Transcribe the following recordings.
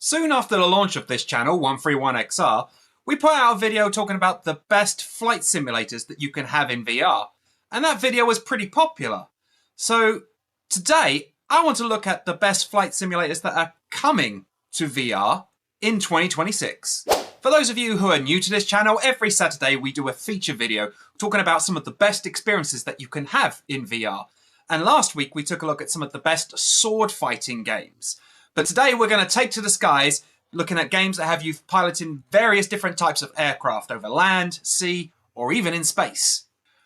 Soon after the launch of this channel, 131XR, we put out a video talking about the best flight simulators that you can have in VR. And that video was pretty popular. So today, I want to look at the best flight simulators that are coming to VR in 2026. For those of you who are new to this channel, every Saturday we do a feature video talking about some of the best experiences that you can have in VR. And last week we took a look at some of the best sword fighting games. But today we're going to take to the skies, looking at games that have you piloting various different types of aircraft over land, sea, or even in space.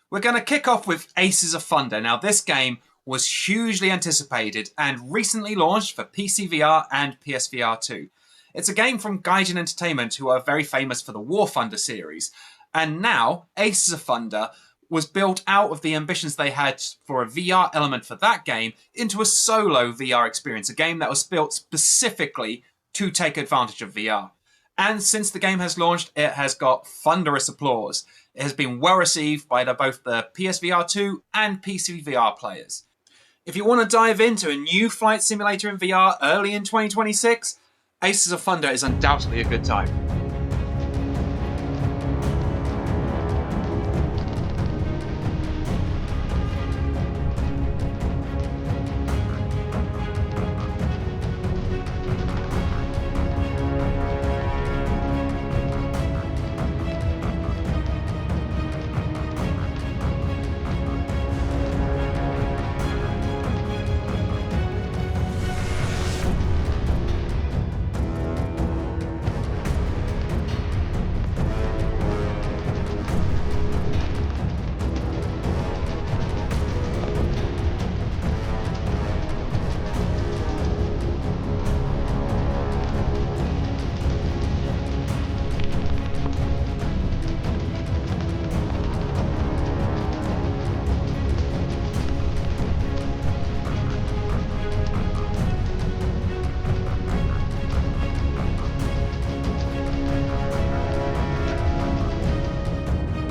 We're going to kick off with Aces of Thunder. Now this game was hugely anticipated and recently launched for PC VR and PSVR 2. It's a game from Gaijin Entertainment, who are very famous for the War Thunder series. And now Aces of Thunder was built out of the ambitions they had for a VR element for that game into a solo VR experience, a game that was built specifically to take advantage of VR. And since the game has launched, it has got thunderous applause. It has been well received by both the PSVR 2 and PC VR players. If you want to dive into a new flight simulator in VR early in 2026, Aces of Thunder is undoubtedly a good time.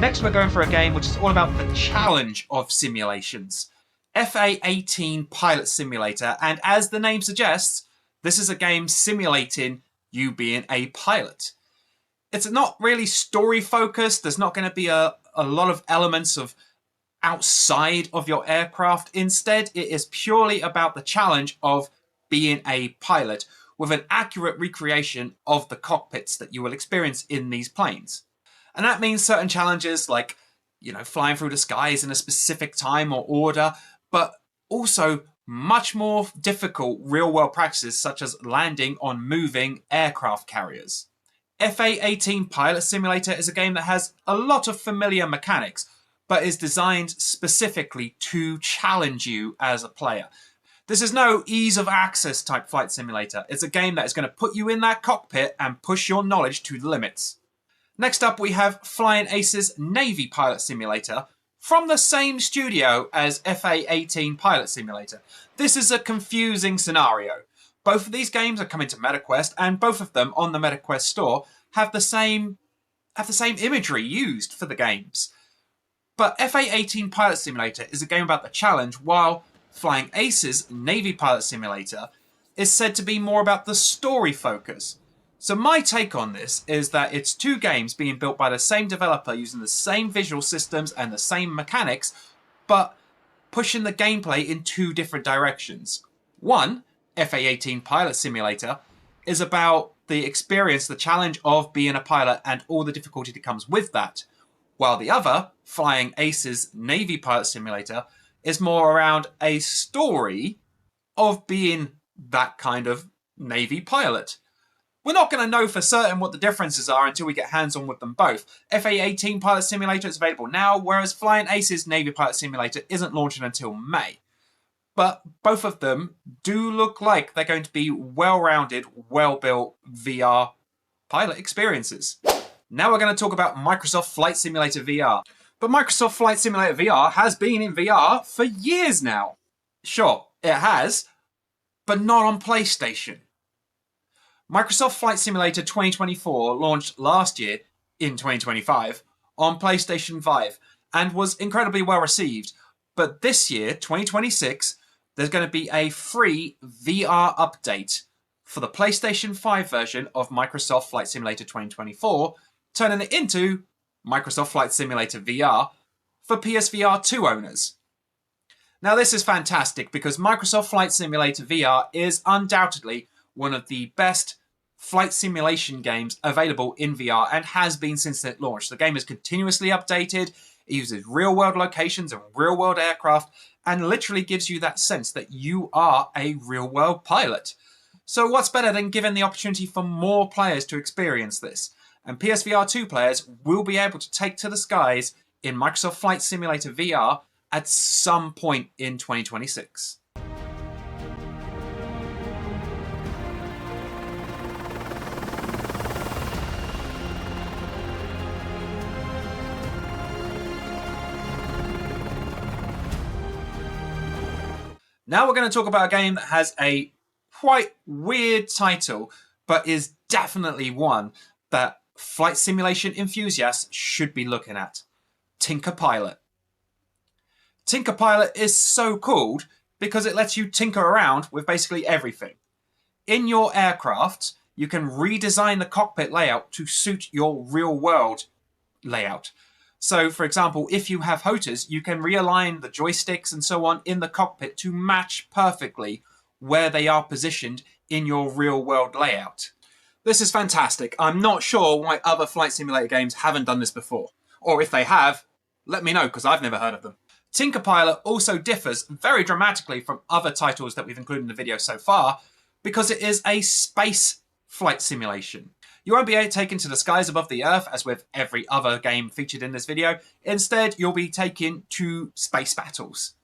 Next we're going for a game which is all about the challenge of simulations. FA-18 Pilot Simulator, and as the name suggests, this is a game simulating you being a pilot. It's not really story focused, there's not going to be a lot of elements of outside of your aircraft. Instead, it is purely about the challenge of being a pilot with an accurate recreation of the cockpits that you will experience in these planes. And that means certain challenges like, flying through the skies in a specific time or order, but also much more difficult real-world practices such as landing on moving aircraft carriers. FA-18 Pilot Simulator is a game that has a lot of familiar mechanics, but is designed specifically to challenge you as a player. This is no ease of access type flight simulator. It's a game that is going to put you in that cockpit and push your knowledge to the limits. Next up, we have Flying Aces Navy Pilot Simulator from the same studio as FA-18 Pilot Simulator. This is a confusing scenario. Both of these games are coming to MetaQuest, and both of them on the MetaQuest store have the same imagery used for the games. But FA-18 Pilot Simulator is a game about the challenge, while Flying Aces Navy Pilot Simulator is said to be more about the story focus. So my take on this is that it's two games being built by the same developer using the same visual systems and the same mechanics, but pushing the gameplay in two different directions. One, FA-18 Pilot Simulator, is about the experience, the challenge of being a pilot and all the difficulty that comes with that, while the other, Flying Aces Navy Pilot Simulator, is more around a story of being that kind of Navy pilot. We're not going to know for certain what the differences are until we get hands-on with them both. FA-18 Pilot Simulator is available now, whereas Flying Aces Navy Pilot Simulator isn't launching until May. But both of them do look like they're going to be well-rounded, well-built VR pilot experiences. Now we're going to talk about Microsoft Flight Simulator VR. But Microsoft Flight Simulator VR has been in VR for years now. Sure, it has, but not on PlayStation. Microsoft Flight Simulator 2024 launched last year, in 2025, on PlayStation 5 and was incredibly well received. But this year, 2026, there's going to be a free VR update for the PlayStation 5 version of Microsoft Flight Simulator 2024, turning it into Microsoft Flight Simulator VR for PSVR 2 owners. Now this is fantastic because Microsoft Flight Simulator VR is undoubtedly one of the best flight simulation games available in VR and has been since it launched. The game is continuously updated, it uses real-world locations and real-world aircraft, and literally gives you that sense that you are a real-world pilot. So what's better than giving the opportunity for more players to experience this? And PSVR 2 players will be able to take to the skies in Microsoft Flight Simulator VR at some point in 2026. Now we're going to talk about a game that has a quite weird title, but is definitely one that flight simulation enthusiasts should be looking at. Tinker Pilot. Tinker Pilot is so called because it lets you tinker around with basically everything. In your aircraft, you can redesign the cockpit layout to suit your real-world layout. So, for example, if you have HOTAS, you can realign the joysticks and so on in the cockpit to match perfectly where they are positioned in your real-world layout. This is fantastic. I'm not sure why other flight simulator games haven't done this before. Or if they have, let me know, because I've never heard of them. Tinker Pilot also differs very dramatically from other titles that we've included in the video so far, because it is a space flight simulation. You won't be taken to the skies above the Earth, as with every other game featured in this video. Instead, you'll be taken to space battles.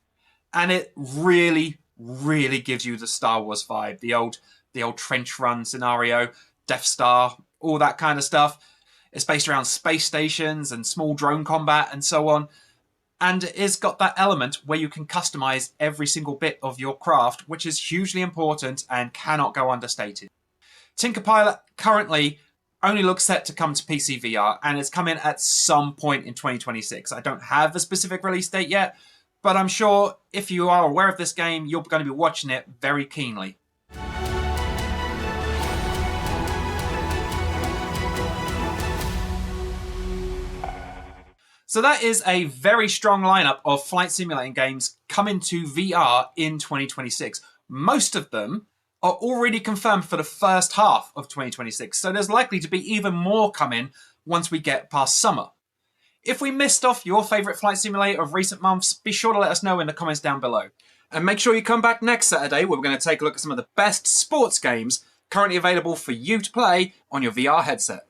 And it really, really gives you the Star Wars vibe. The old trench run scenario, Death Star, all that kind of stuff. It's based around space stations and small drone combat and so on. And it's got that element where you can customize every single bit of your craft, which is hugely important and cannot go understated. Tinker Pilot currently only looks set to come to PC VR, and it's coming at some point in 2026. I don't have a specific release date yet, but I'm sure if you are aware of this game, you're going to be watching it very keenly. So that is a very strong lineup of flight simulating games coming to VR in 2026. Most of them are already confirmed for the first half of 2026, so there's likely to be even more coming once we get past summer. If we missed off your favourite flight simulator of recent months, be sure to let us know in the comments down below. And make sure you come back next Saturday where we're going to take a look at some of the best sports games currently available for you to play on your VR headset.